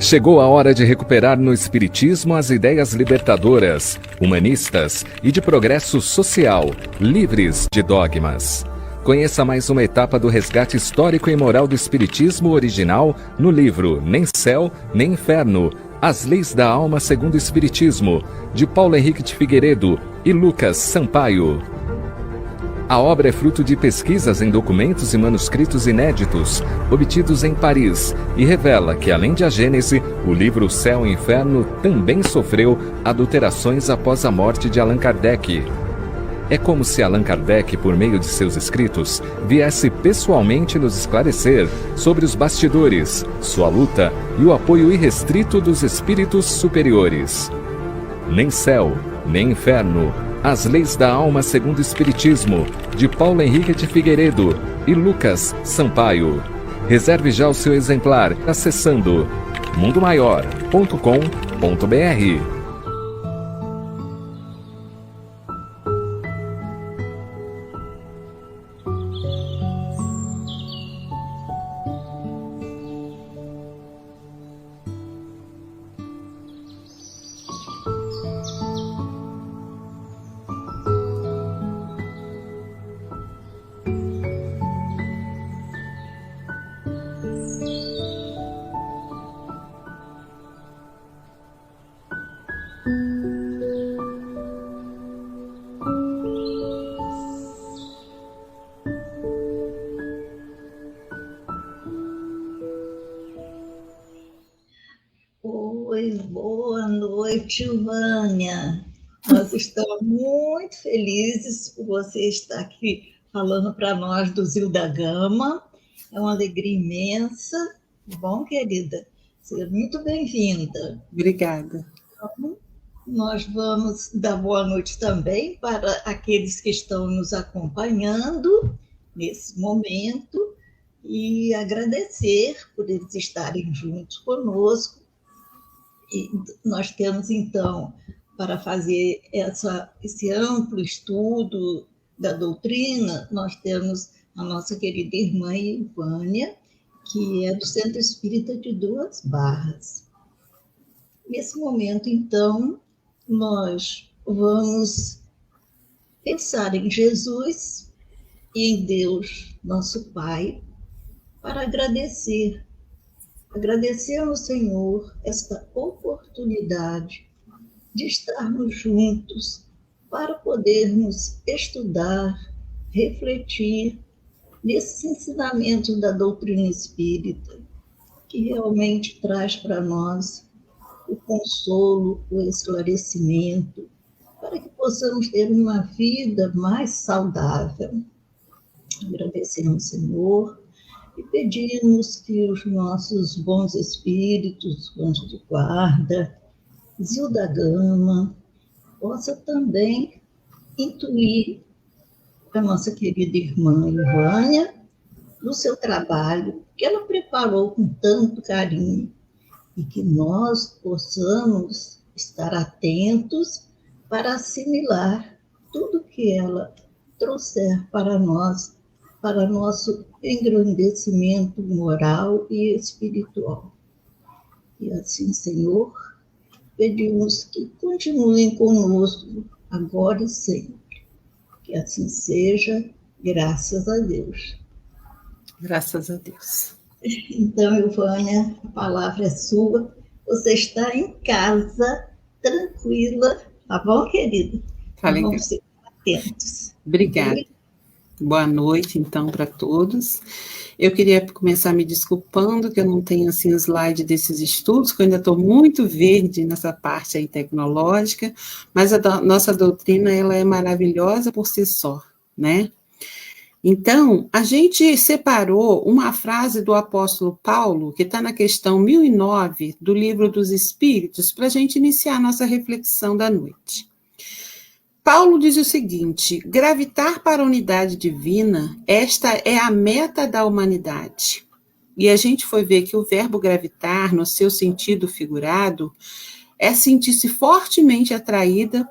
Chegou a hora de recuperar no Espiritismo as ideias libertadoras, humanistas e de progresso social, livres de dogmas. Conheça mais uma etapa do resgate histórico e moral do Espiritismo original no livro Nem Céu, Nem Inferno, As Leis da Alma segundo o Espiritismo, de Paulo Henrique de Figueiredo e Lucas Sampaio. A obra é fruto de pesquisas em documentos e manuscritos inéditos, obtidos em Paris, e revela que, além de a Gênese, o livro Céu e Inferno também sofreu adulterações após a morte de Allan Kardec. É como se Allan Kardec, por meio de seus escritos, viesse pessoalmente nos esclarecer sobre os bastidores, sua luta e o apoio irrestrito dos espíritos superiores. Nem Céu, Nem Inferno, As Leis da Alma segundo o Espiritismo, de Paulo Henrique de Figueiredo e Lucas Sampaio. Reserve já o seu exemplar acessando mundomaior.com.br. Oi, boa noite, Vânia. Nós estamos muito felizes por você estar aqui falando para nós do Zil da Gama. É uma alegria imensa. Bom, querida, seja muito bem-vinda. Obrigada. Então, nós vamos dar boa noite também para aqueles que estão nos acompanhando nesse momento e agradecer por eles estarem juntos conosco. E nós temos, então, para fazer esse amplo estudo da doutrina, nós temos a nossa querida irmã Ivânia, que é do Centro Espírita de Duas Barras. Nesse momento, então, nós vamos pensar em Jesus e em Deus, nosso Pai, para agradecer ao Senhor esta oportunidade de estarmos juntos para podermos estudar, refletir nesses ensinamentos da doutrina espírita, que realmente traz para nós o consolo, o esclarecimento, para que possamos ter uma vida mais saudável. Agradecemos, Senhor, e pedimos que os nossos bons espíritos, anjos de guarda, Zil da Gama, possa também intuir a nossa querida irmã Ivânia no seu trabalho, que ela preparou com tanto carinho, e que nós possamos estar atentos para assimilar tudo que ela trouxer para nós, para nosso engrandecimento moral e espiritual. E assim, Senhor, pedimos que continuem conosco agora e sempre. Que assim seja, graças a Deus. Graças a Deus. Então, Ivânia, a palavra é sua. Você está em casa, tranquila, tá bom, querida? Vamos ser atentos. Obrigada. Boa noite, então, para todos. Eu queria começar me desculpando que eu não tenho, assim, o slide desses estudos, que eu ainda estou muito verde nessa parte aí tecnológica, mas a nossa doutrina, ela é maravilhosa por si só, né? Então, a gente separou uma frase do apóstolo Paulo, que está na questão 1009 do Livro dos Espíritos, para a gente iniciar a nossa reflexão da noite. Paulo diz o seguinte: gravitar para a unidade divina, esta é a meta da humanidade. E a gente foi ver que o verbo gravitar, no seu sentido figurado, é sentir-se fortemente atraído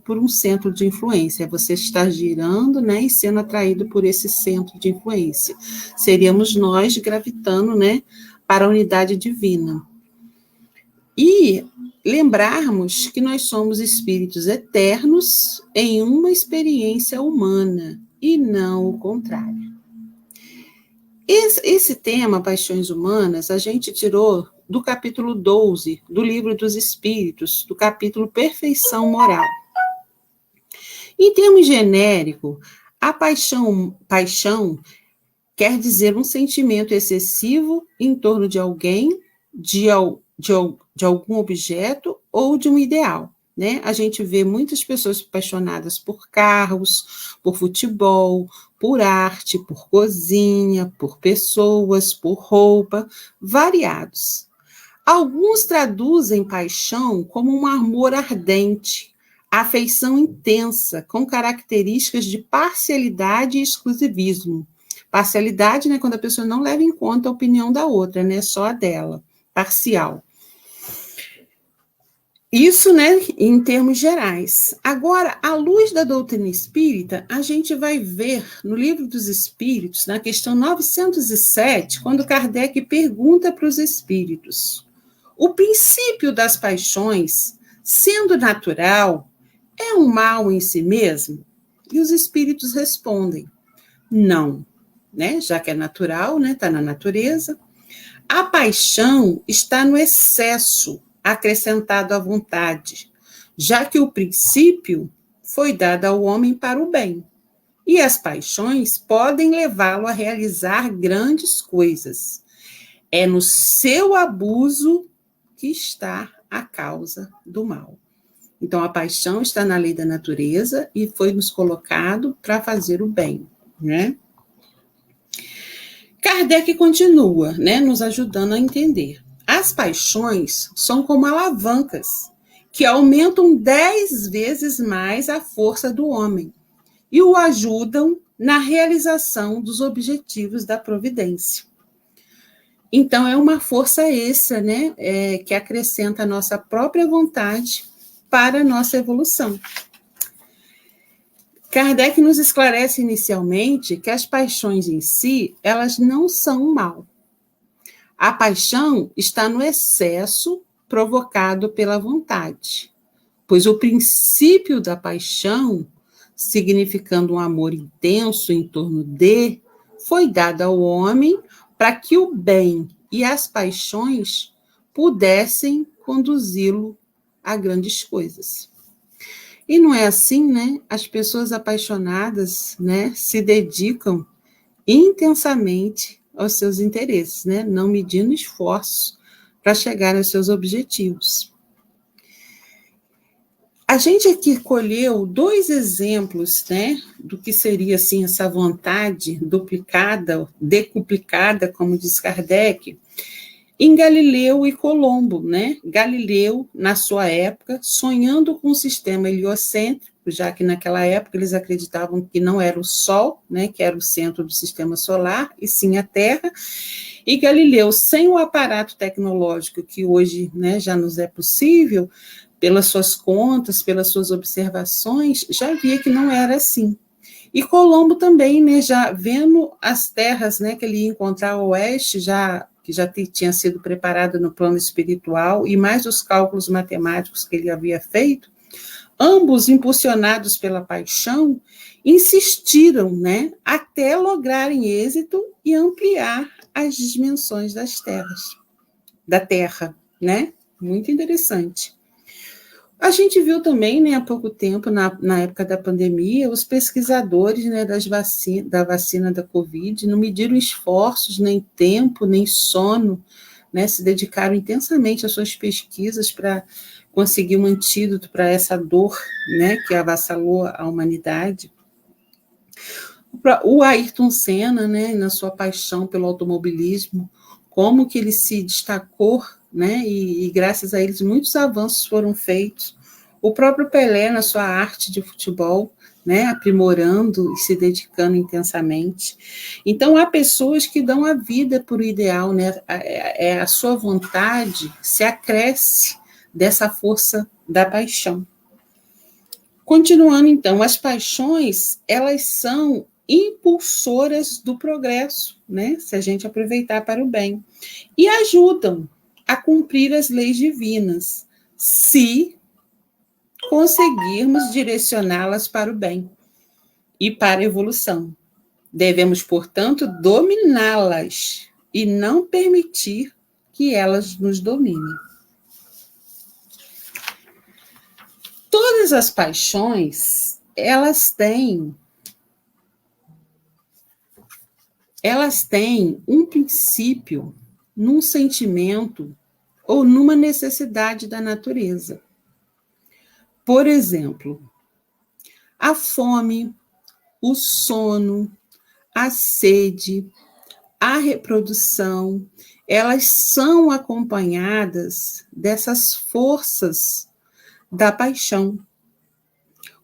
por um centro de influência. Você está girando, né, e sendo atraído por esse centro de influência. Seríamos nós gravitando, né, para a unidade divina. E lembrarmos que nós somos espíritos eternos em uma experiência humana, e não o contrário. Esse tema, paixões humanas, a gente tirou do capítulo 12 do Livro dos Espíritos, do capítulo Perfeição Moral. Em termos genéricos, a paixão quer dizer um sentimento excessivo em torno de alguém, de algum objeto ou de um ideal. Né? A gente vê muitas pessoas apaixonadas por carros, por futebol, por arte, por cozinha, por pessoas, por roupa, variados. Alguns traduzem paixão como um amor ardente, afeição intensa, com características de parcialidade e exclusivismo. Parcialidade, né, quando a pessoa não leva em conta a opinião da outra, né, só a dela, parcial. Isso, né, em termos gerais. Agora, à luz da doutrina espírita, a gente vai ver no Livro dos Espíritos, na questão 907, quando Kardec pergunta para os espíritos: o princípio das paixões, sendo natural, é um mal em si mesmo? E os espíritos respondem: não, né? Já que é natural, né? Está na natureza. A paixão está no excesso acrescentado à vontade, já que o princípio foi dado ao homem para o bem. E as paixões podem levá-lo a realizar grandes coisas. É no seu abuso que está a causa do mal. Então, a paixão está na lei da natureza e foi nos colocado para fazer o bem, né? Kardec continua, né, nos ajudando a entender. As paixões são como alavancas que aumentam 10 vezes mais a força do homem e o ajudam na realização dos objetivos da providência. Então, é uma força extra, né, que acrescenta a nossa própria vontade para a nossa evolução. Kardec nos esclarece inicialmente que as paixões em si, elas não são um mal. A paixão está no excesso provocado pela vontade, pois o princípio da paixão, significando um amor intenso em torno de, foi dado ao homem para que o bem e as paixões pudessem conduzi-lo a grandes coisas. E não é assim, né? As pessoas apaixonadas, né, se dedicam intensamente aos seus interesses, né? Não medindo esforços para chegar aos seus objetivos. A gente aqui colheu 2 exemplos, né, do que seria assim essa vontade duplicada, decuplicada, como diz Kardec, em Galileu e Colombo, né? Galileu, na sua época, sonhando com um sistema heliocêntrico, já que naquela época eles acreditavam que não era o Sol, né, que era o centro do sistema solar, e sim a Terra. E Galileu, sem o aparato tecnológico que hoje, né, já nos é possível, pelas suas contas, pelas suas observações, já via que não era assim. E Colombo também, né, já vendo as terras, né, que ele ia encontrar ao oeste, que já tinha sido preparada no plano espiritual, e mais os cálculos matemáticos que ele havia feito, ambos impulsionados pela paixão, insistiram, né, até lograrem êxito e ampliar as dimensões da Terra, né? Muito interessante. A gente viu também, né, há pouco tempo, na época da pandemia, os pesquisadores, né, da vacina da Covid não mediram esforços, nem tempo, nem sono, né, se dedicaram intensamente às suas pesquisas para conseguir um antídoto para essa dor, né, que avassalou a humanidade. O Ayrton Senna, né, na sua paixão pelo automobilismo, como que ele se destacou, né, e graças a eles muitos avanços foram feitos. O próprio Pelé, na sua arte de futebol, né, aprimorando e se dedicando intensamente. Então, há pessoas que dão a vida por ideal, né, a sua vontade se acresce dessa força da paixão. Continuando, então, as paixões, elas são impulsoras do progresso, né, se a gente aproveitar para o bem, e ajudam a cumprir as leis divinas, se conseguirmos direcioná-las para o bem e para a evolução. Devemos, portanto, dominá-las e não permitir que elas nos dominem. Todas as paixões, elas têm um princípio num sentimento ou numa necessidade da natureza. Por exemplo, a fome, o sono, a sede, a reprodução, elas são acompanhadas dessas forças da paixão.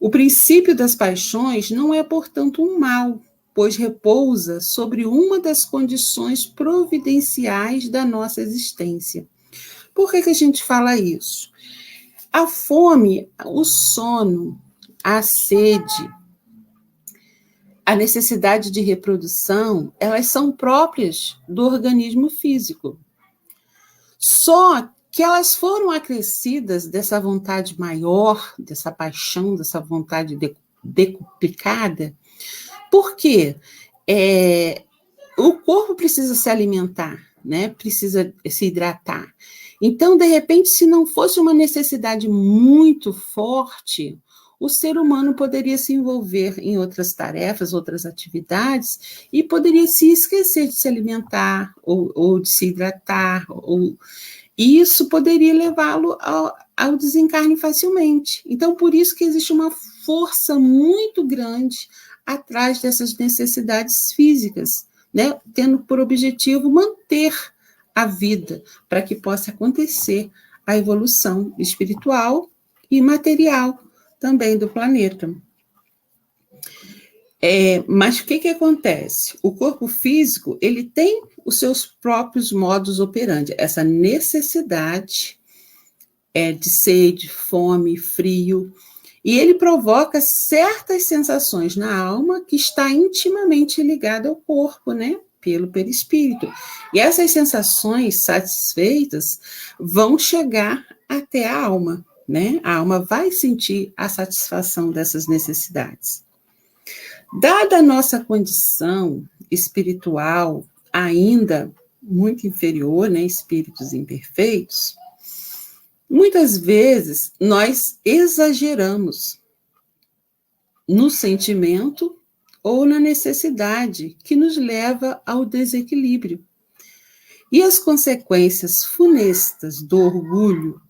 O princípio das paixões não é, portanto, um mal, pois repousa sobre uma das condições providenciais da nossa existência. Por que a gente fala isso? A fome, o sono, a sede, a necessidade de reprodução, elas são próprias do organismo físico. Só que elas foram acrescidas dessa vontade maior, dessa paixão, dessa vontade decuplicada, porque o corpo precisa se alimentar, né? Precisa se hidratar. Então, de repente, se não fosse uma necessidade muito forte, o ser humano poderia se envolver em outras tarefas, outras atividades, e poderia se esquecer de se alimentar, ou de se hidratar, e isso poderia levá-lo ao desencarne facilmente. Então, por isso que existe uma força muito grande atrás dessas necessidades físicas, né? Tendo por objetivo manter a vida, para que possa acontecer a evolução espiritual e material também do planeta. Mas o que acontece? O corpo físico, ele tem os seus próprios modus operandi, essa necessidade de sede, fome, frio, e ele provoca certas sensações na alma que está intimamente ligada ao corpo, né? Pelo perispírito. E essas sensações satisfeitas vão chegar até a alma, né? A alma vai sentir a satisfação dessas necessidades. Dada a nossa condição espiritual ainda muito inferior, né? Espíritos imperfeitos, muitas vezes nós exageramos no sentimento ou na necessidade que nos leva ao desequilíbrio. E as consequências funestas do orgulho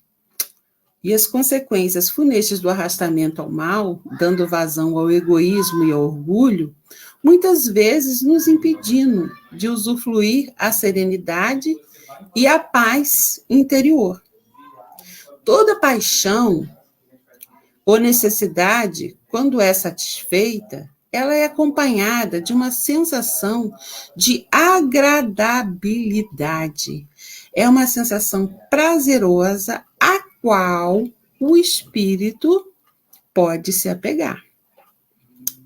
e as consequências funestas do arrastamento ao mal, dando vazão ao egoísmo e ao orgulho, muitas vezes nos impedindo de usufruir a serenidade e a paz interior. Toda paixão ou necessidade, quando é satisfeita, ela é acompanhada de uma sensação de agradabilidade. É uma sensação prazerosa a qual o espírito pode se apegar.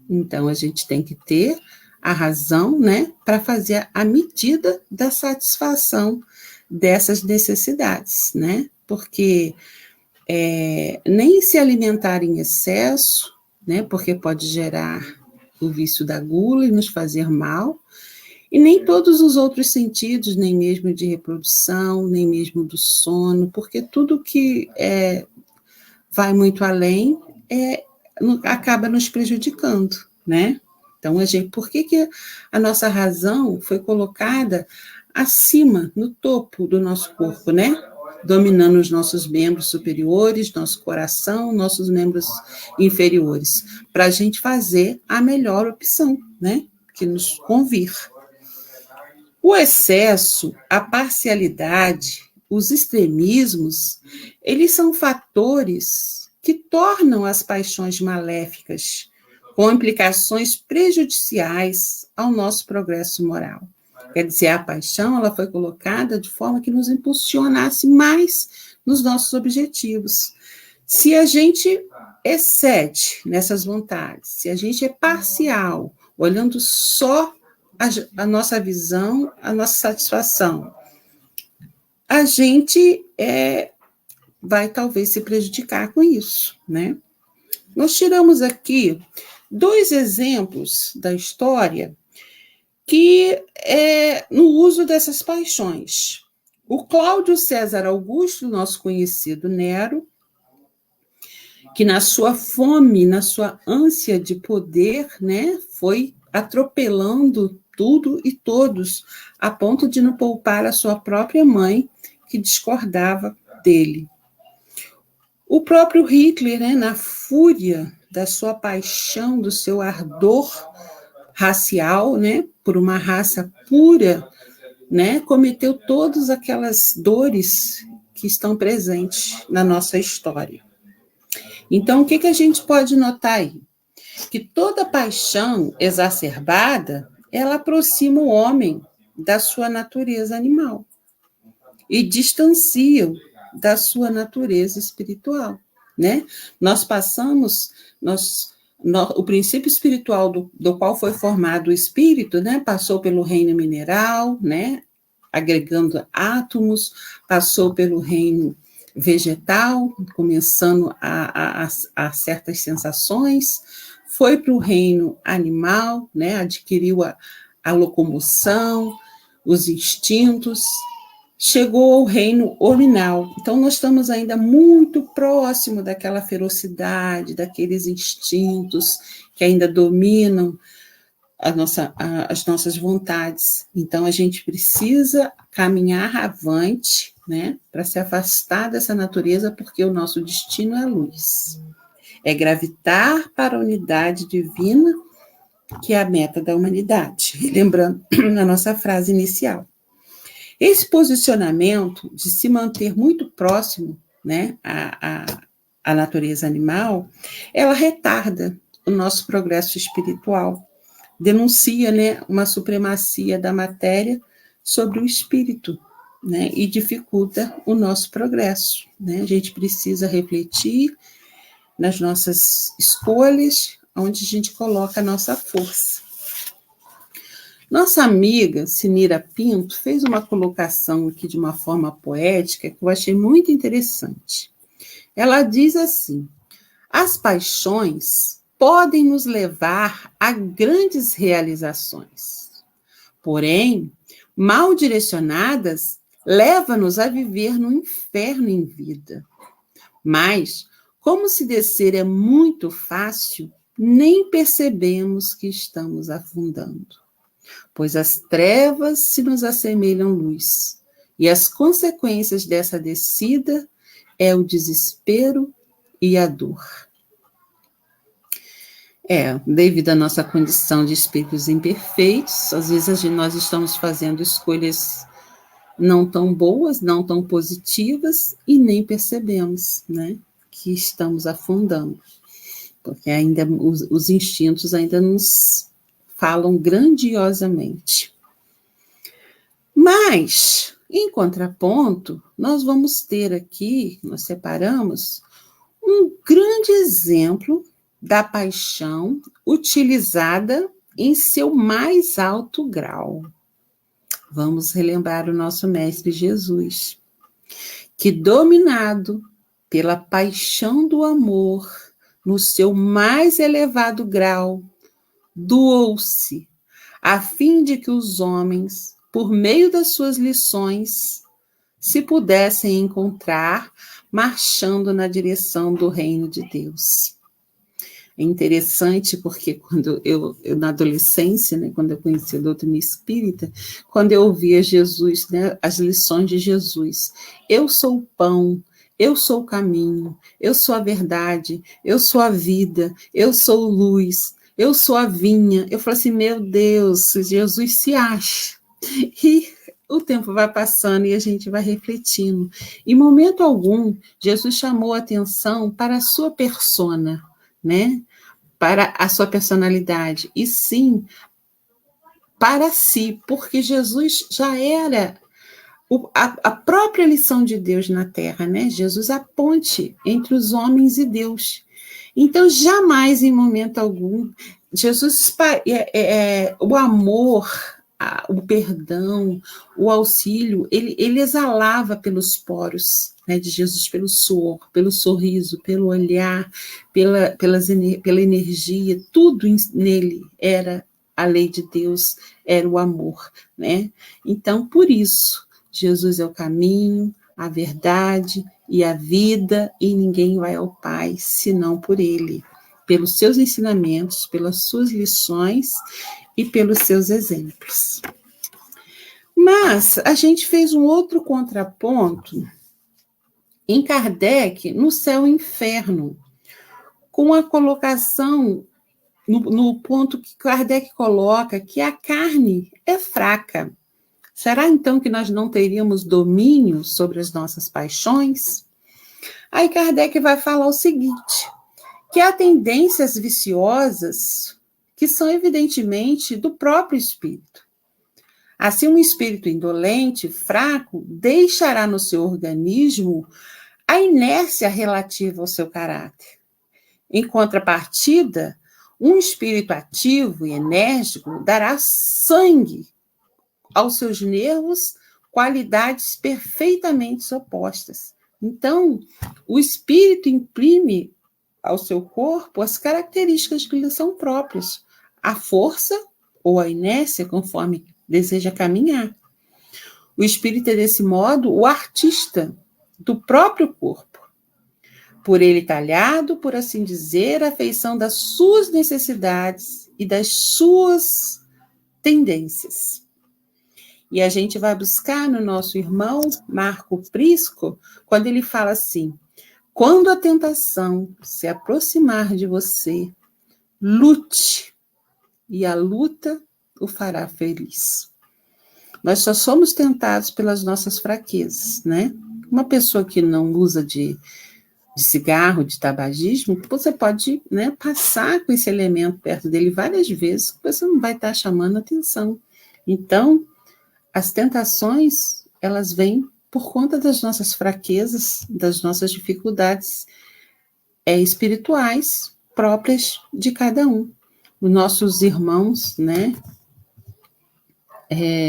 Então, a gente tem que ter a razão, né, para fazer a medida da satisfação dessas necessidades, né? Porque nem se alimentar em excesso, né, porque pode gerar o vício da gula e nos fazer mal, e nem todos os outros sentidos, nem mesmo de reprodução, nem mesmo do sono, porque tudo que vai muito além acaba nos prejudicando, né? Então, por que a nossa razão foi colocada acima, no topo do nosso corpo, né? Dominando os nossos membros superiores, nosso coração, nossos membros inferiores, para a gente fazer a melhor opção, né? Que nos convir. O excesso, a parcialidade, os extremismos, eles são fatores que tornam as paixões maléficas, com implicações prejudiciais ao nosso progresso moral. Quer dizer, a paixão ela foi colocada de forma que nos impulsionasse mais nos nossos objetivos. Se a gente excede nessas vontades, se a gente é parcial, olhando só a nossa visão, a nossa satisfação, a gente vai talvez se prejudicar com isso, né? Nós tiramos aqui 2 exemplos da história que no uso dessas paixões. O Cláudio César Augusto, nosso conhecido Nero, que na sua fome, na sua ânsia de poder, né, foi atropelando tudo e todos, a ponto de não poupar a sua própria mãe, que discordava dele. O próprio Hitler, né, na fúria da sua paixão, do seu ardor racial, né, por uma raça pura, né, cometeu todas aquelas dores que estão presentes na nossa história. Então, o que a gente pode notar aí? Que toda paixão exacerbada, ela aproxima o homem da sua natureza animal e distancia da sua natureza espiritual, né? Nós passamos, o princípio espiritual do qual foi formado o espírito, né, passou pelo reino mineral, né, agregando átomos, passou pelo reino vegetal, começando a certas sensações, foi para o reino animal, né, adquiriu a locomoção, os instintos, chegou ao reino hominal. Então, nós estamos ainda muito próximo daquela ferocidade, daqueles instintos que ainda dominam as nossas vontades. Então, a gente precisa caminhar avante, né, para se afastar dessa natureza, porque o nosso destino é a luz. É gravitar para a unidade divina, que é a meta da humanidade. Lembrando a nossa frase inicial. Esse posicionamento de se manter muito próximo, né, à natureza animal, ela retarda o nosso progresso espiritual, denuncia, né, uma supremacia da matéria sobre o espírito, né, e dificulta o nosso progresso, né? A gente precisa refletir nas nossas escolhas, onde a gente coloca a nossa força. Nossa amiga Sinira Pinto fez uma colocação aqui de uma forma poética que eu achei muito interessante. Ela diz assim: as paixões podem nos levar a grandes realizações, porém, mal direcionadas, leva-nos a viver no inferno em vida. Mas, como se descer é muito fácil, nem percebemos que estamos afundando, pois as trevas se nos assemelham luz, e as consequências dessa descida é o desespero e a dor. Devido à nossa condição de espíritos imperfeitos, às vezes nós estamos fazendo escolhas não tão boas, não tão positivas, e nem percebemos, né, que estamos afundando, porque ainda os instintos ainda nos falam grandiosamente. Mas, em contraponto, nós vamos ter aqui, nós separamos, um grande exemplo da paixão utilizada em seu mais alto grau. Vamos relembrar o nosso Mestre Jesus, que, dominado pela paixão do amor, no seu mais elevado grau, doou-se, a fim de que os homens, por meio das suas lições, se pudessem encontrar marchando na direção do reino de Deus. É interessante porque quando eu na adolescência, né, quando eu conheci a doutrina espírita, quando eu ouvia Jesus, né, as lições de Jesus, eu sou o pão, eu sou o caminho, eu sou a verdade, eu sou a vida, eu sou luz, eu sou a vinha. Eu falo assim, meu Deus, Jesus se acha. E o tempo vai passando e a gente vai refletindo. Em momento algum, Jesus chamou a atenção para a sua persona, né? Para a sua personalidade, e sim para si, porque Jesus já era a própria lição de Deus na Terra, né? Jesus a ponte entre os homens e Deus. Então, jamais, em momento algum, Jesus, o amor, o perdão, o auxílio, ele exalava pelos poros, né, de Jesus, pelo suor, pelo sorriso, pelo olhar, pela energia, tudo nele era a lei de Deus, era o amor, né? Então, por isso, Jesus é o caminho, a verdade e a vida, e ninguém vai ao Pai senão por ele, pelos seus ensinamentos, pelas suas lições e pelos seus exemplos. Mas a gente fez um outro contraponto em Kardec, no céu e inferno, com a colocação no ponto que Kardec coloca que a carne é fraca. Será então que nós não teríamos domínio sobre as nossas paixões? Aí Kardec vai falar o seguinte, que há tendências viciosas que são evidentemente do próprio espírito. Assim, um espírito indolente, fraco, deixará no seu organismo a inércia relativa ao seu caráter. Em contrapartida, um espírito ativo e enérgico dará sangue aos seus nervos, qualidades perfeitamente opostas. Então, o espírito imprime ao seu corpo as características que lhe são próprias, a força ou a inércia, conforme deseja caminhar. O espírito é, desse modo, o artista do próprio corpo. Por ele talhado, por assim dizer, a feição das suas necessidades e das suas tendências. E a gente vai buscar no nosso irmão Marco Prisco, quando ele fala assim, quando a tentação se aproximar de você, lute, e a luta o fará feliz. Nós só somos tentados pelas nossas fraquezas, né? Uma pessoa que não usa de cigarro, de tabagismo, você pode, né, passar com esse elemento perto dele várias vezes, você não vai estar chamando atenção. Então, as tentações, elas vêm por conta das nossas fraquezas, das nossas dificuldades espirituais próprias de cada um. Os nossos irmãos, né,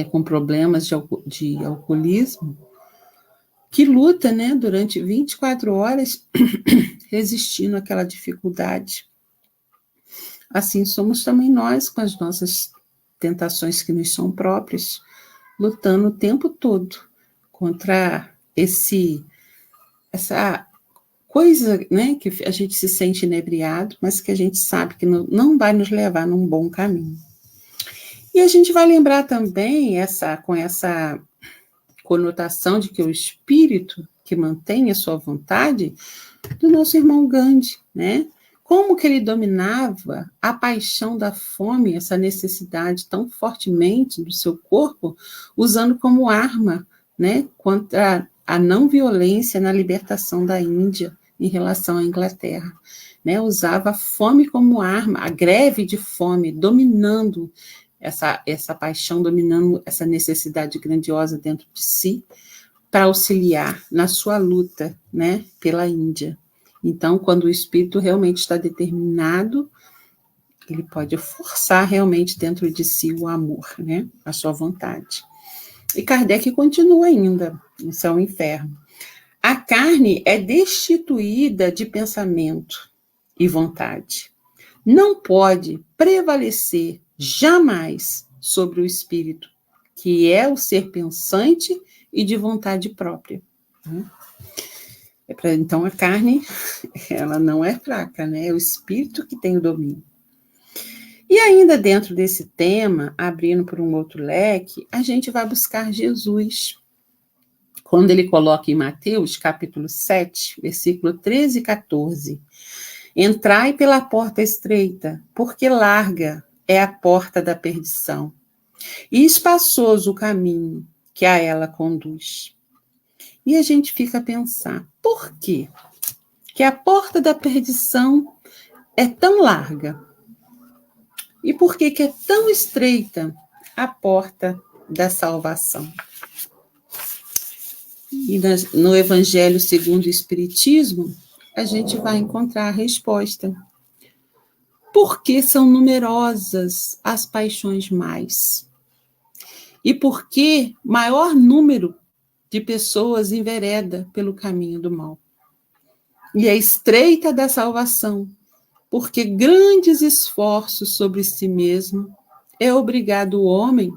com problemas de alcoolismo, que luta, né, durante 24 horas resistindo àquela dificuldade. Assim somos também nós com as nossas tentações que nos são próprias, lutando o tempo todo contra essa coisa, né, que a gente se sente inebriado, mas que a gente sabe que não vai nos levar num bom caminho. E a gente vai lembrar também com essa conotação de que o espírito que mantém a sua vontade, do nosso irmão Gandhi, né? Como que ele dominava a paixão da fome, essa necessidade tão fortemente do seu corpo, usando como arma, né, contra a não violência na libertação da Índia em relação à Inglaterra, né? Usava a fome como arma, a greve de fome, dominando essa paixão, dominando essa necessidade grandiosa dentro de si, para auxiliar na sua luta, né, pela Índia. Então, quando o espírito realmente está determinado, ele pode forçar realmente dentro de si o amor, né, a sua vontade. E Kardec continua ainda, no céu e inferno. A carne é destituída de pensamento e vontade. Não pode prevalecer jamais sobre o espírito, que é o ser pensante e de vontade própria. Então, a carne, ela não é fraca, né? É o espírito que tem o domínio. E ainda dentro desse tema, abrindo por um outro leque, a gente vai buscar Jesus. Quando ele coloca em Mateus, capítulo 7, versículo 13 e 14. Entrai pela porta estreita, porque larga é a porta da perdição, e espaçoso o caminho que a ela conduz. E a gente fica a pensar, por quê? Que a porta da perdição é tão larga? E por que é tão estreita a porta da salvação? E no Evangelho segundo o Espiritismo, a gente vai encontrar a resposta. Por que são numerosas as paixões mais? e por que maior número de pessoas envereda pelo caminho do mal. E é estreita da salvação, porque grandes esforços sobre si mesmo é obrigado o homem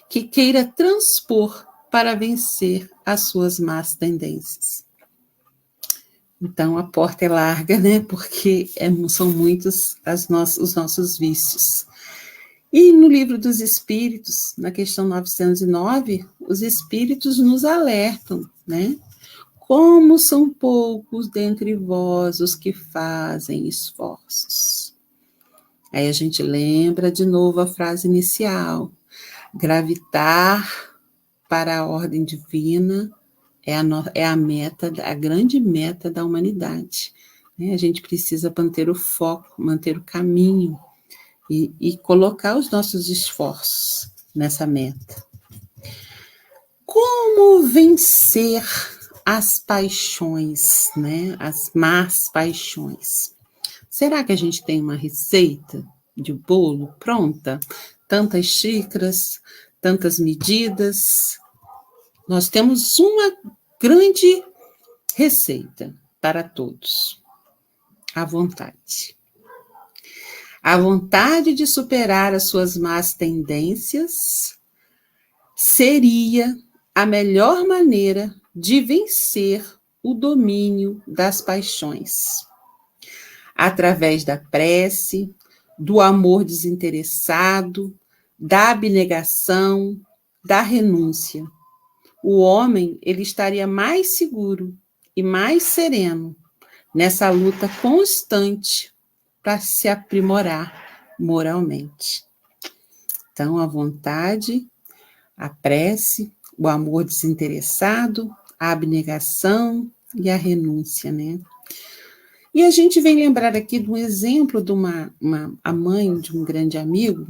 que queira transpor para vencer as suas más tendências. Então, a porta é larga, né? Porque são muitos os nossos vícios. E no livro dos Espíritos, na questão 909, os Espíritos nos alertam, né? Como são poucos dentre vós os que fazem esforços. Aí a gente lembra de novo a frase inicial. Gravitar para a ordem divina é a meta, a grande meta da humanidade. A gente precisa manter o foco, manter o caminho e colocar os nossos esforços nessa meta. Como vencer as paixões, né? As más paixões? Será que a gente tem uma receita de bolo pronta? Tantas xícaras, tantas medidas. Nós temos uma grande receita para todos. A vontade. A vontade de superar as suas más tendências seria a melhor maneira de vencer o domínio das paixões. Através da prece, do amor desinteressado, da abnegação, da renúncia. O homem, ele estaria mais seguro e mais sereno nessa luta constante para se aprimorar moralmente. Então, a vontade, a prece, o amor desinteressado, a abnegação e a renúncia, né? E a gente vem lembrar aqui de um exemplo de a mãe de um grande amigo,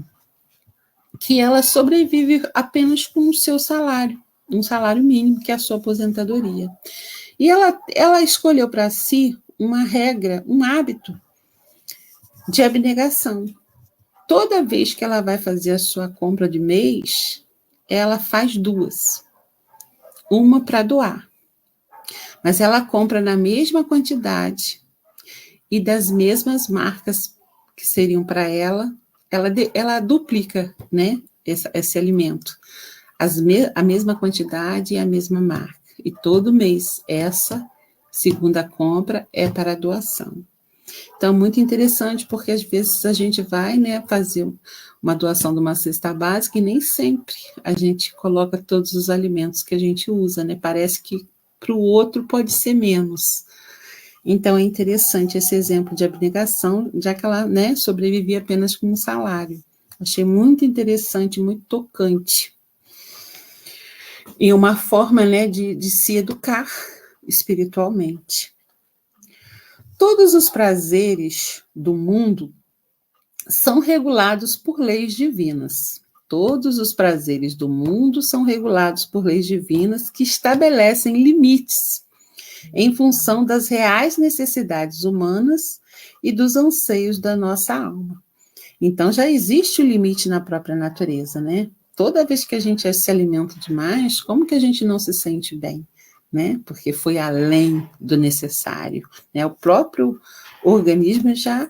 que ela sobrevive apenas com o seu salário, um salário mínimo, que é a sua aposentadoria. E ela escolheu para si uma regra, um hábito de abnegação. Toda vez que ela vai fazer a sua compra de mês, ela faz 2. Uma para doar. Mas ela compra na mesma quantidade e das mesmas marcas que seriam para ela, ela duplica, né, esse alimento. A mesma quantidade e a mesma marca. E todo mês, essa segunda compra é para doação. Então, muito interessante, porque às vezes a gente vai, né, fazer uma doação de uma cesta básica e nem sempre a gente coloca todos os alimentos que a gente usa, né? Parece que para o outro pode ser menos. Então, é interessante esse exemplo de abnegação, já que ela, né, sobrevivia apenas com um salário. Achei muito interessante, muito tocante. E uma forma, né, de se educar espiritualmente. Todos os prazeres do mundo são regulados por leis divinas. Todos os prazeres do mundo são regulados por leis divinas que estabelecem limites em função das reais necessidades humanas e dos anseios da nossa alma. Então, já existe o limite na própria natureza, né? Toda vez que a gente se alimenta demais, como que a gente não se sente bem? Né? Porque foi além do necessário. Né? O próprio organismo já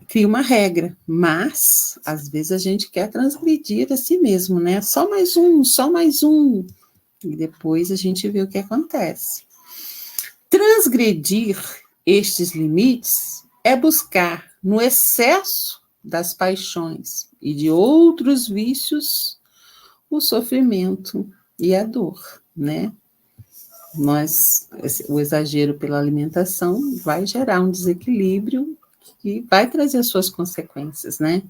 cria uma regra, mas, às vezes, a gente quer transgredir a si mesmo, né? Só mais um. E depois a gente vê o que acontece. Transgredir estes limites é buscar, no excesso das paixões e de outros vícios, o sofrimento e a dor, né? O exagero pela alimentação vai gerar um desequilíbrio que vai trazer as suas consequências, né?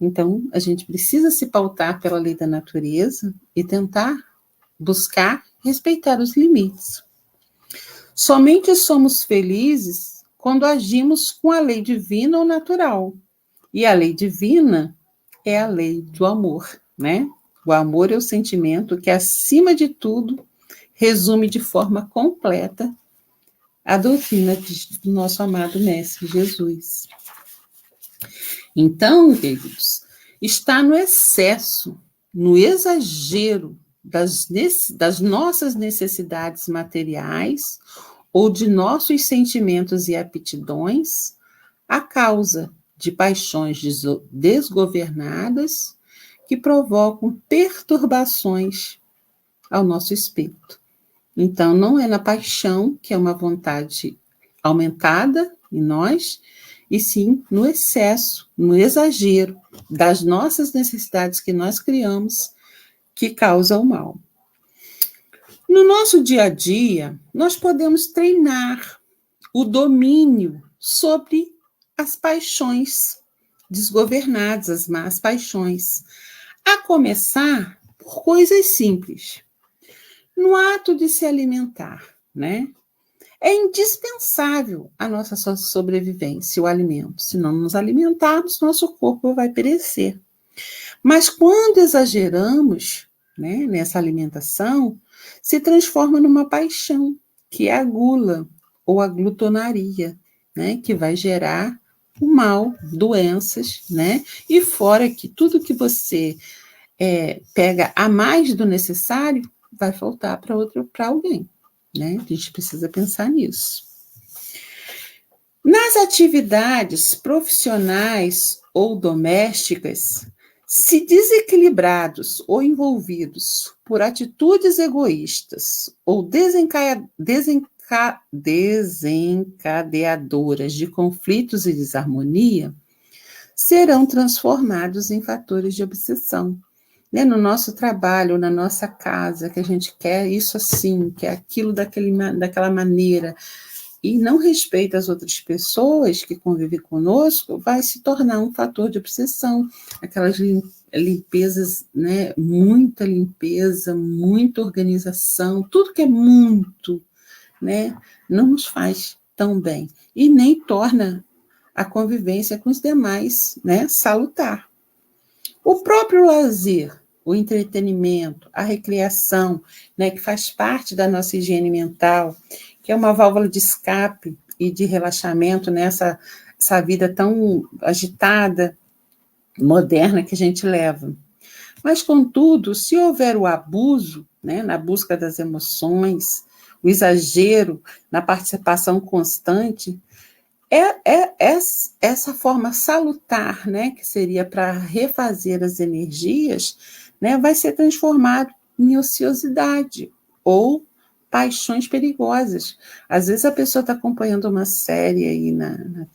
Então, a gente precisa se pautar pela lei da natureza e tentar buscar respeitar os limites. Somente somos felizes quando agimos com a lei divina ou natural. E a lei divina é a lei do amor, né? O amor é o sentimento que, acima de tudo, resume de forma completa a doutrina do nosso amado Mestre Jesus. Então, queridos, está no excesso no exagero das nossas necessidades materiais ou de nossos sentimentos e aptidões, a causa de paixões desgovernadas que provocam perturbações ao nosso espírito. Então, não é na paixão, que é uma vontade aumentada em nós, e sim no excesso, no exagero das nossas necessidades que nós criamos, que causa o mal. No nosso dia a dia, nós podemos treinar o domínio sobre as paixões desgovernadas, as más paixões, a começar por coisas simples. No ato de se alimentar, né? É indispensável a nossa sobrevivência, o alimento. Se não nos alimentarmos, nosso corpo vai perecer. Mas quando exageramos, né, nessa alimentação, se transforma numa paixão, que é a gula ou a glutonaria, né, que vai gerar o mal, doenças, né? E fora que tudo que você pega a mais do necessário vai faltar para alguém, né? A gente precisa pensar nisso. Nas atividades profissionais ou domésticas, se desequilibrados ou envolvidos por atitudes egoístas ou desencadeadoras de conflitos e desarmonia, serão transformados em fatores de obsessão. Né? No nosso trabalho, na nossa casa, que a gente quer isso assim, quer aquilo daquela maneira, e não respeita as outras pessoas que convivem conosco, vai se tornar um fator de obsessão. Aquelas limpezas, né? Muita limpeza, muita organização, tudo que é muito, né? Não nos faz tão bem. E nem torna a convivência com os demais, né? Salutar. O próprio lazer, o entretenimento, a recreação, né? Que faz parte da nossa higiene mental, que é uma válvula de escape e de relaxamento nessa vida tão agitada, moderna que a gente leva. Mas, contudo, se houver o abuso, né, na busca das emoções, o exagero na participação constante, essa forma salutar, né, que seria para refazer as energias, né, vai ser transformado em ociosidade ou paixões perigosas. Às vezes a pessoa está acompanhando uma série aí na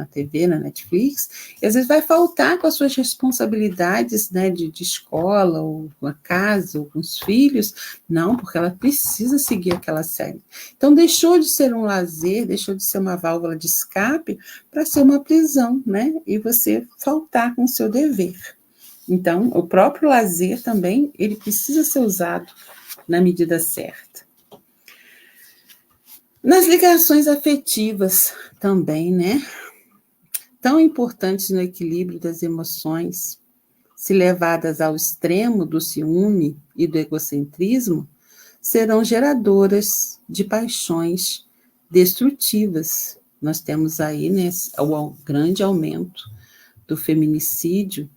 TV, na Netflix, e às vezes vai faltar com as suas responsabilidades, né, de escola, ou com a casa, ou com os filhos, não, porque ela precisa seguir aquela série. Então deixou de ser um lazer, deixou de ser uma válvula de escape para ser uma prisão, né, e você faltar com o seu dever. Então, o próprio lazer também, ele precisa ser usado na medida certa. Nas ligações afetivas também, né? Tão importantes no equilíbrio das emoções, se levadas ao extremo do ciúme e do egocentrismo, serão geradoras de paixões destrutivas. Nós temos aí, né, o grande aumento do feminicídio,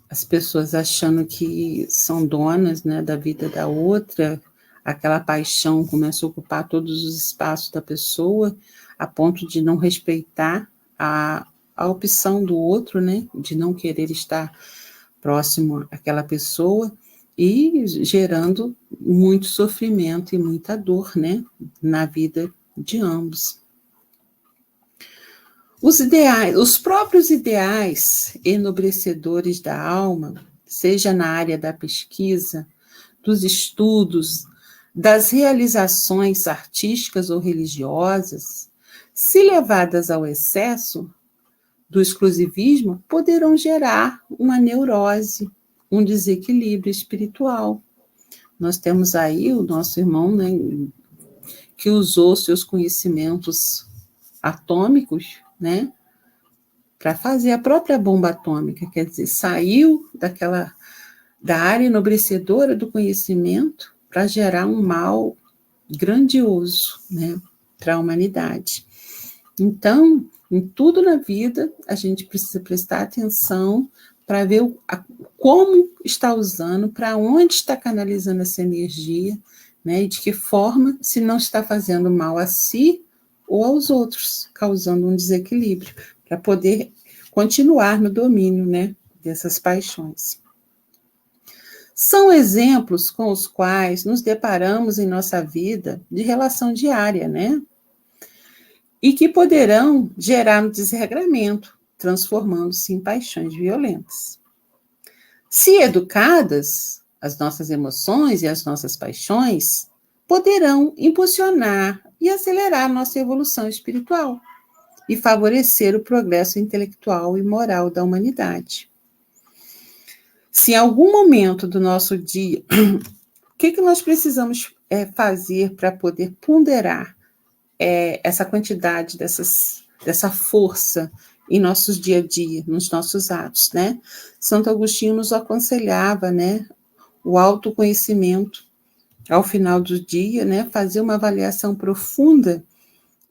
as pessoas achando que são donas, né, da vida da outra. Aquela paixão começa a ocupar todos os espaços da pessoa, a ponto de não respeitar a opção do outro, né? De não querer estar próximo àquela pessoa e gerando muito sofrimento e muita dor, né? Na vida de ambos. Os próprios ideais enobrecedores da alma, seja na área da pesquisa, dos estudos, das realizações artísticas ou religiosas, se levadas ao excesso do exclusivismo, poderão gerar uma neurose, um desequilíbrio espiritual. Nós temos aí o nosso irmão, né, que usou seus conhecimentos atômicos, né, para fazer a própria bomba atômica, quer dizer, saiu da área enobrecedora do conhecimento para gerar um mal grandioso, né, para a humanidade. Então, em tudo na vida, a gente precisa prestar atenção para ver como está usando, para onde está canalizando essa energia, né? E de que forma, se não está fazendo mal a si ou aos outros, causando um desequilíbrio, para poder continuar no domínio, né, dessas paixões. São exemplos com os quais nos deparamos em nossa vida de relação diária, né? E que poderão gerar um desregramento, transformando-se em paixões violentas. Se educadas, as nossas emoções e as nossas paixões poderão impulsionar e acelerar nossa evolução espiritual e favorecer o progresso intelectual e moral da humanidade. Se em algum momento do nosso dia, o que nós precisamos fazer para poder ponderar essa quantidade dessa força em nossos dia a dia, nos nossos atos, né? Santo Agostinho nos aconselhava, né, o autoconhecimento ao final do dia, né, fazer uma avaliação profunda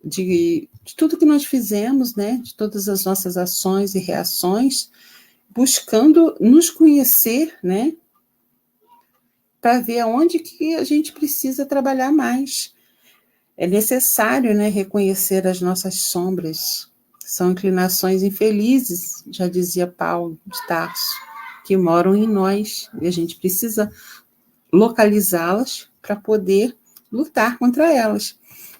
de tudo que nós fizemos, né, de todas as nossas ações e reações, buscando nos conhecer, né, para ver aonde que a gente precisa trabalhar mais. É necessário, né, reconhecer as nossas sombras. São inclinações infelizes, já dizia Paulo de Tarso, que moram em nós, e a gente precisa localizá-las para poder lutar contra elas.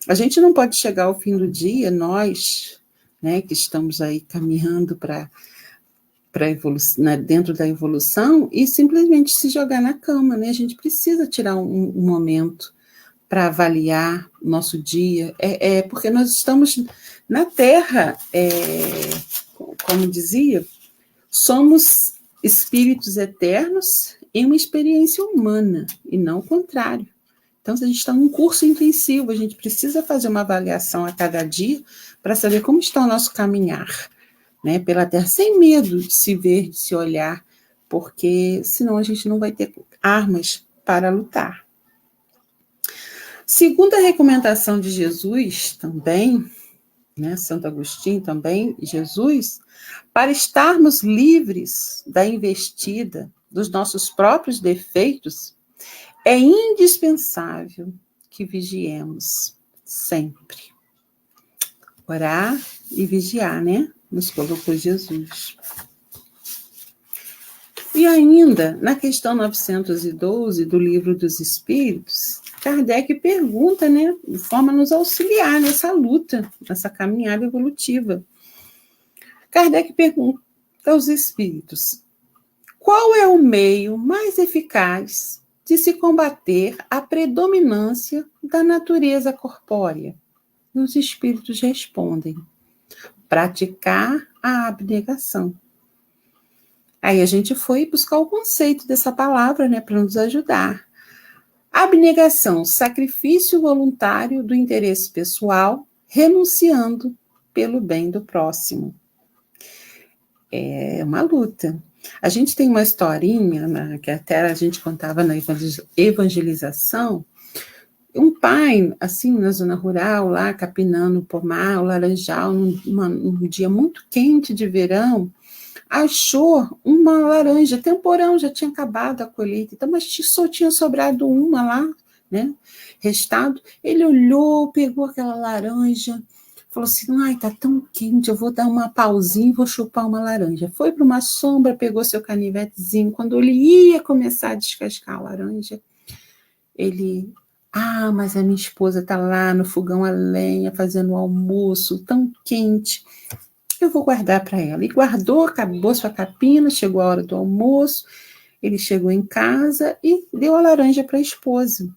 A gente não pode chegar ao fim do dia, nós, né, que estamos aí caminhando para dentro da evolução, e simplesmente se jogar na cama, né? A gente precisa tirar um momento para avaliar o nosso dia, porque nós estamos na Terra, como dizia, somos espíritos eternos em uma experiência humana, e não o contrário. Então, se a gente está num curso intensivo, a gente precisa fazer uma avaliação a cada dia para saber como está o nosso caminhar, né, pela Terra, sem medo de se ver, de se olhar, porque senão a gente não vai ter armas para lutar. Segundo a recomendação de Jesus também, né, Santo Agostinho também, Jesus, para estarmos livres da investida dos nossos próprios defeitos, é indispensável que vigiemos sempre. Orar e vigiar, né? Nos colocou Jesus. E ainda, na questão 912 do Livro dos Espíritos, Kardec pergunta, né, de forma a nos auxiliar nessa luta, nessa caminhada evolutiva. Kardec pergunta aos espíritos: qual é o meio mais eficaz de se combater a predominância da natureza corpórea? E os espíritos respondem: praticar a abnegação. Aí a gente foi buscar o conceito dessa palavra, né, para nos ajudar. Abnegação, sacrifício voluntário do interesse pessoal, renunciando pelo bem do próximo. É uma luta. A gente tem uma historinha, né, que até a gente contava na evangelização. Um pai, assim, na zona rural, lá, capinando o pomar, o laranjal, num dia muito quente de verão, achou uma laranja, temporão, já tinha acabado a colheita, então, mas só tinha sobrado uma lá, né, restado. Ele olhou, pegou aquela laranja, falou assim: ai, tá tão quente, eu vou dar uma pausinha e vou chupar uma laranja. Foi para uma sombra, pegou seu canivetezinho, quando ele ia começar a descascar a laranja, ele: ah, mas a minha esposa está lá no fogão a lenha, fazendo o almoço, tão quente, eu vou guardar para ela. E guardou, acabou sua capina, chegou a hora do almoço, ele chegou em casa e deu a laranja para a esposa.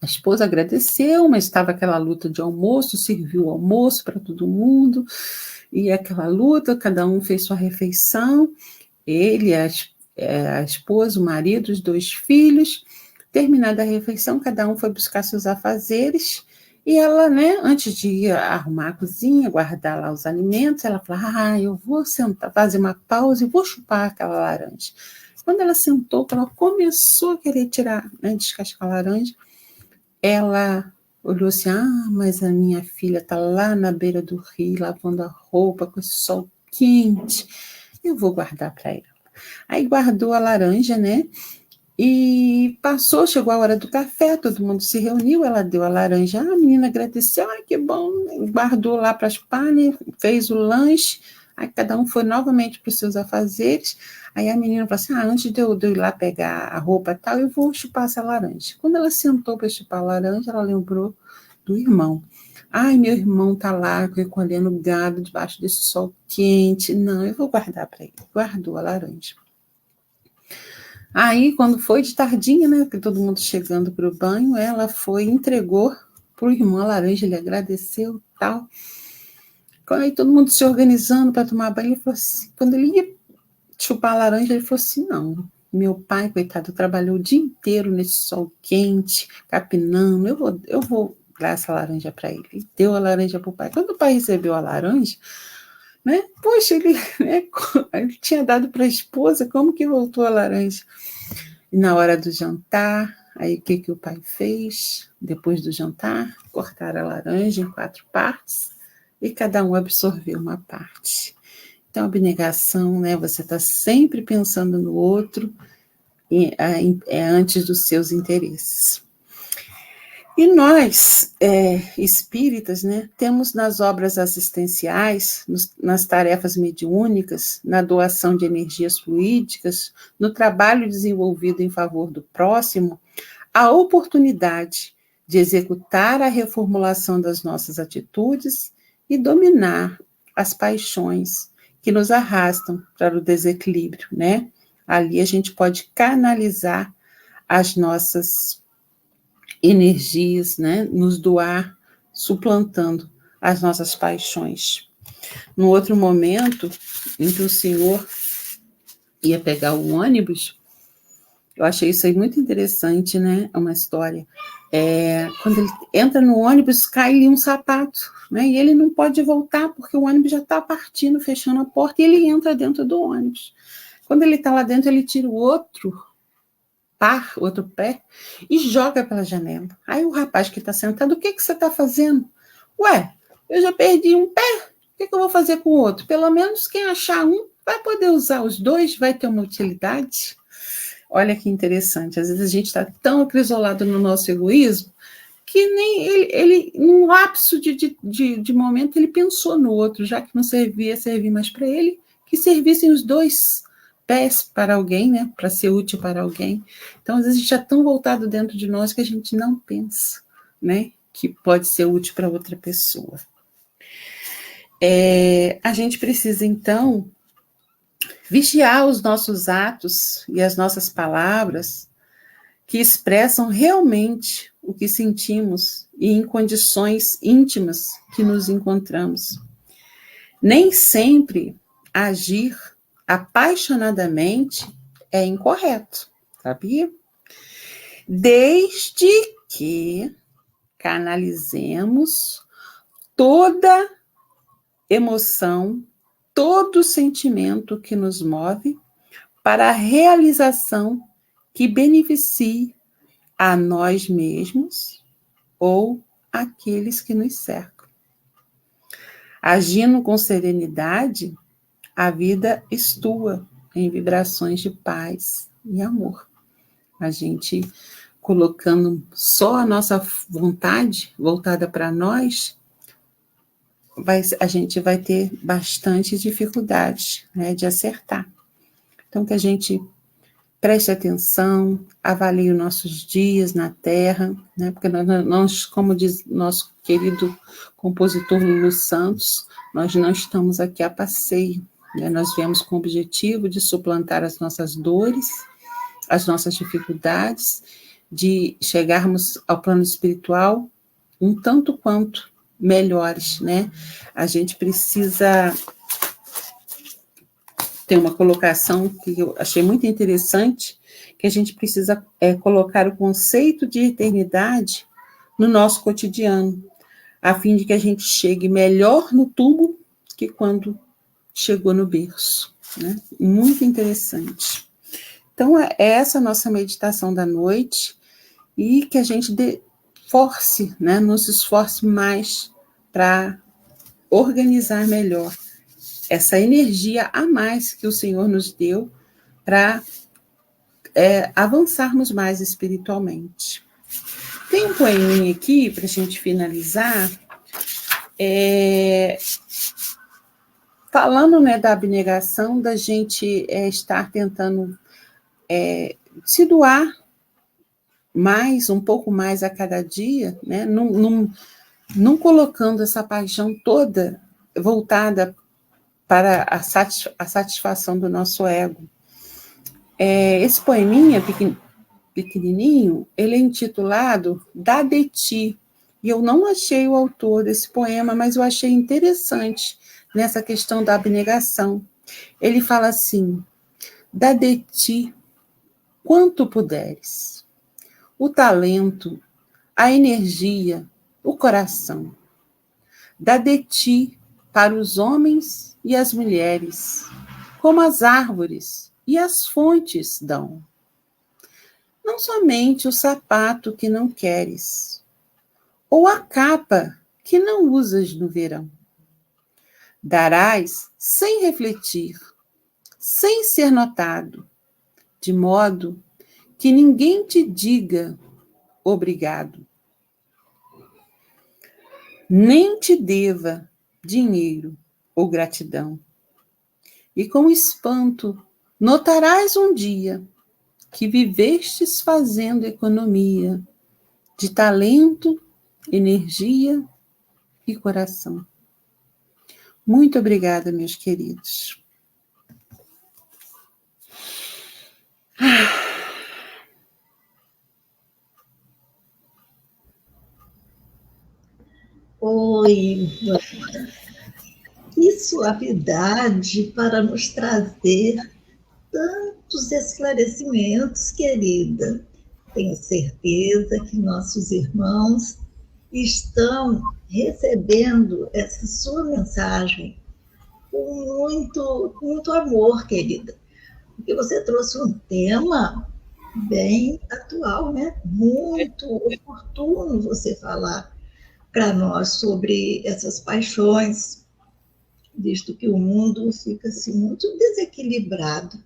A esposa agradeceu, mas estava aquela luta de almoço, serviu o almoço para todo mundo, e aquela luta, cada um fez sua refeição, ele, a esposa, o marido, os 2 filhos. Terminada a refeição, cada um foi buscar seus afazeres, e ela, né, antes de ir arrumar a cozinha, guardar lá os alimentos, ela falou: ah, eu vou sentar, fazer uma pausa e vou chupar aquela laranja. Quando ela sentou, ela começou a querer tirar, né, descascar a laranja, ela olhou assim: ah, mas a minha filha está lá na beira do rio, lavando a roupa com esse sol quente, eu vou guardar para ela. Aí guardou a laranja, né? E passou, chegou a hora do café, todo mundo se reuniu, ela deu a laranja, a menina agradeceu, ai que bom, guardou lá para as pane, fez o lanche, aí cada um foi novamente para os seus afazeres, aí a menina falou assim, antes de eu ir lá pegar a roupa e tal, eu vou chupar essa laranja. Quando ela sentou para chupar a laranja, ela lembrou do irmão. Ai, meu irmão tá lá recolhendo gado debaixo desse sol quente, não, eu vou guardar para ele. Guardou a laranja. Aí, quando foi de tardinha, né, que todo mundo chegando para o banho, ela foi e entregou para o irmão a laranja, ele agradeceu e tal. Aí todo mundo se organizando para tomar banho, ele falou assim, quando ele ia chupar a laranja, ele falou assim, não, meu pai, coitado, trabalhou o dia inteiro nesse sol quente, capinando, eu vou dar essa laranja para ele. Ele deu a laranja para o pai. Quando o pai recebeu a laranja, né, poxa, ele tinha dado para a esposa, como que voltou a laranja? E na hora do jantar, aí o que o pai fez? Depois do jantar, cortaram a laranja em 4 partes e cada um absorveu uma parte. Então, abnegação, né? Você está sempre pensando no outro antes dos seus interesses. E nós, espíritas, né, temos nas obras assistenciais, nas tarefas mediúnicas, na doação de energias fluídicas, no trabalho desenvolvido em favor do próximo, a oportunidade de executar a reformulação das nossas atitudes e dominar as paixões que nos arrastam para o desequilíbrio, né? Ali a gente pode canalizar as nossas energias, né, nos doar, suplantando as nossas paixões. No outro momento, em que o senhor ia pegar o ônibus, eu achei isso aí muito interessante, né, é uma história. Quando ele entra no ônibus, cai-lhe um sapato, né, e ele não pode voltar, porque o ônibus já está partindo, fechando a porta, e ele entra dentro do ônibus. Quando ele está lá dentro, ele tira o outro pé, e joga pela janela. Aí o rapaz que está sentado, o que você está fazendo? Ué, eu já perdi um pé, o que eu vou fazer com o outro? Pelo menos quem achar um vai poder usar os dois, vai ter uma utilidade. Olha que interessante, às vezes a gente está tão acrisolado no nosso egoísmo, que nem ele num lapso de momento, ele pensou no outro, já que não servir mais para ele, que servissem os dois pés para alguém, né, para ser útil para alguém. Então, às vezes, a gente está tão voltado dentro de nós que a gente não pensa, né, que pode ser útil para outra pessoa. A gente precisa, então, vigiar os nossos atos e as nossas palavras que expressam realmente o que sentimos e em condições íntimas que nos encontramos. Nem sempre agir apaixonadamente é incorreto, sabia? Desde que canalizemos toda emoção, todo sentimento que nos move para a realização que beneficie a nós mesmos ou aqueles que nos cercam. Agindo com serenidade, a vida estua em vibrações de paz e amor. A gente colocando só a nossa vontade voltada para nós, a gente vai ter bastante dificuldade, né, de acertar. Então, que a gente preste atenção, avalie os nossos dias na Terra, né, porque nós, como diz nosso querido compositor Lulu Santos, nós não estamos aqui a passeio. Nós viemos com o objetivo de suplantar as nossas dores, as nossas dificuldades, de chegarmos ao plano espiritual um tanto quanto melhores, né? A gente precisa ter uma colocação que eu achei muito interessante, que a gente precisa colocar o conceito de eternidade no nosso cotidiano, a fim de que a gente chegue melhor no túmulo que quando chegou no berço, né? Muito interessante. Então, é essa a nossa meditação da noite, e que a gente force, né, nos esforce mais para organizar melhor essa energia a mais que o Senhor nos deu para avançarmos mais espiritualmente. Tem um poeminha aqui, para a gente finalizar, falando, né, da abnegação, da gente estar tentando se doar mais, um pouco mais a cada dia, né, não colocando essa paixão toda voltada para a satisfação do nosso ego. Esse poeminha pequenininho, ele é intitulado Dá de Ti, e eu não achei o autor desse poema, mas eu achei interessante nessa questão da abnegação. Ele fala assim: dá de ti quanto puderes, o talento, a energia, o coração. Dá de ti para os homens e as mulheres, como as árvores e as fontes dão. Não somente o sapato que não queres, ou a capa que não usas no verão. Darás sem refletir, sem ser notado, de modo que ninguém te diga obrigado. Nem te deva dinheiro ou gratidão. E com espanto notarás um dia que vivestes fazendo economia de talento, energia e coração. Muito obrigada, meus queridos. Oi, que suavidade para nos trazer tantos esclarecimentos, querida. Tenho certeza que nossos irmãos estão recebendo essa sua mensagem com muito amor, querida. Porque você trouxe um tema bem atual, né? Muito oportuno você falar para nós sobre essas paixões, visto que o mundo fica assim, muito desequilibrado.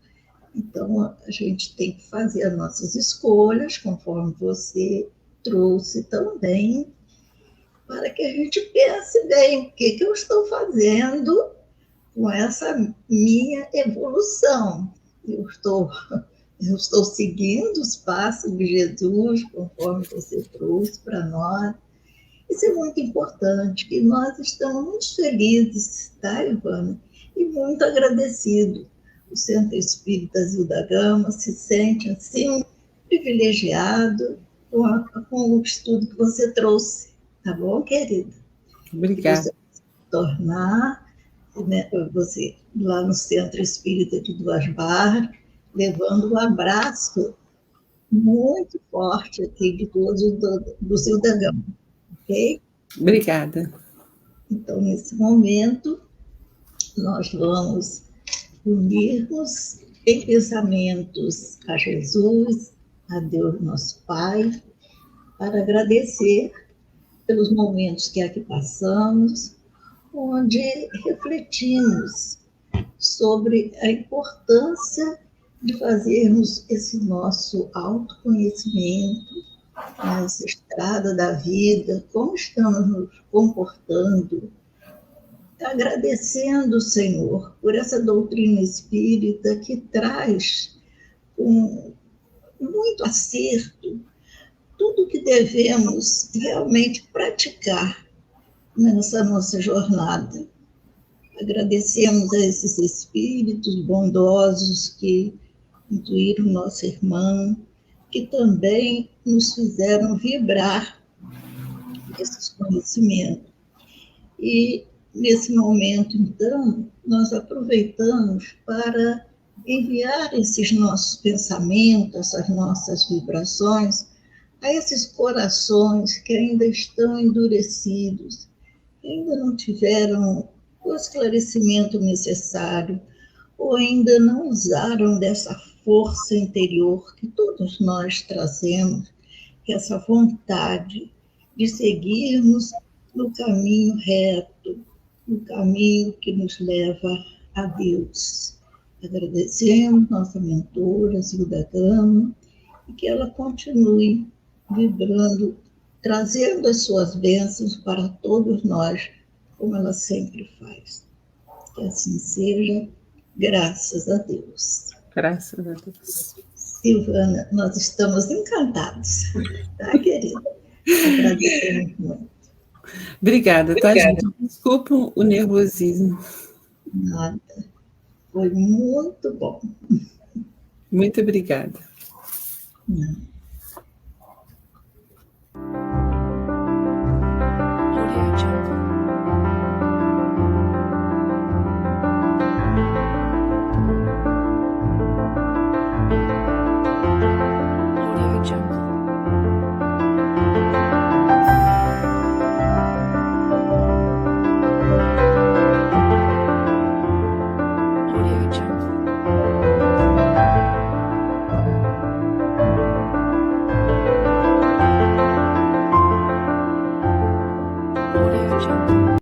Então, a gente tem que fazer as nossas escolhas, conforme você trouxe também, para que a gente pense bem o que eu estou fazendo com essa minha evolução. Eu estou seguindo os passos de Jesus, conforme você trouxe para nós. Isso é muito importante, que nós estamos muito felizes, tá, Ivana? E muito agradecidos. O Centro Espírita Zilda Gama se sente, assim, privilegiado com o estudo que você trouxe. Tá bom, querida? Obrigada. Você tornar, né, você lá no Centro Espírita de Duas Barras, levando um abraço muito forte aqui de todos do Zilda Gama. Ok? Obrigada. Então, nesse momento, nós vamos unir-nos em pensamentos a Jesus, a Deus nosso Pai, para agradecer pelos momentos que aqui passamos, onde refletimos sobre a importância de fazermos esse nosso autoconhecimento nessa estrada da vida, como estamos nos comportando, agradecendo o Senhor por essa doutrina espírita que traz com muito acerto tudo que devemos realmente praticar nessa nossa jornada. Agradecemos a esses espíritos bondosos que intuíram nosso irmão, que também nos fizeram vibrar esses conhecimentos. E, nesse momento, então, nós aproveitamos para enviar esses nossos pensamentos, essas nossas vibrações, a esses corações que ainda estão endurecidos, que ainda não tiveram o esclarecimento necessário, ou ainda não usaram dessa força interior que todos nós trazemos, que é essa vontade de seguirmos no caminho reto, no caminho que nos leva a Deus, Agradecemos nossa mentora, Zilda Gama, e que ela continue vibrando, trazendo as suas bênçãos para todos nós, como ela sempre faz. Que assim seja, graças a Deus. Graças a Deus. Silvana, nós estamos encantados, tá, querida? Agradecemos muito. Obrigada, tá, gente? Desculpa o nervosismo. Nada. Foi muito bom. Muito obrigada. Não. Audio Jungle. Audio Jungle. Audio Jungle.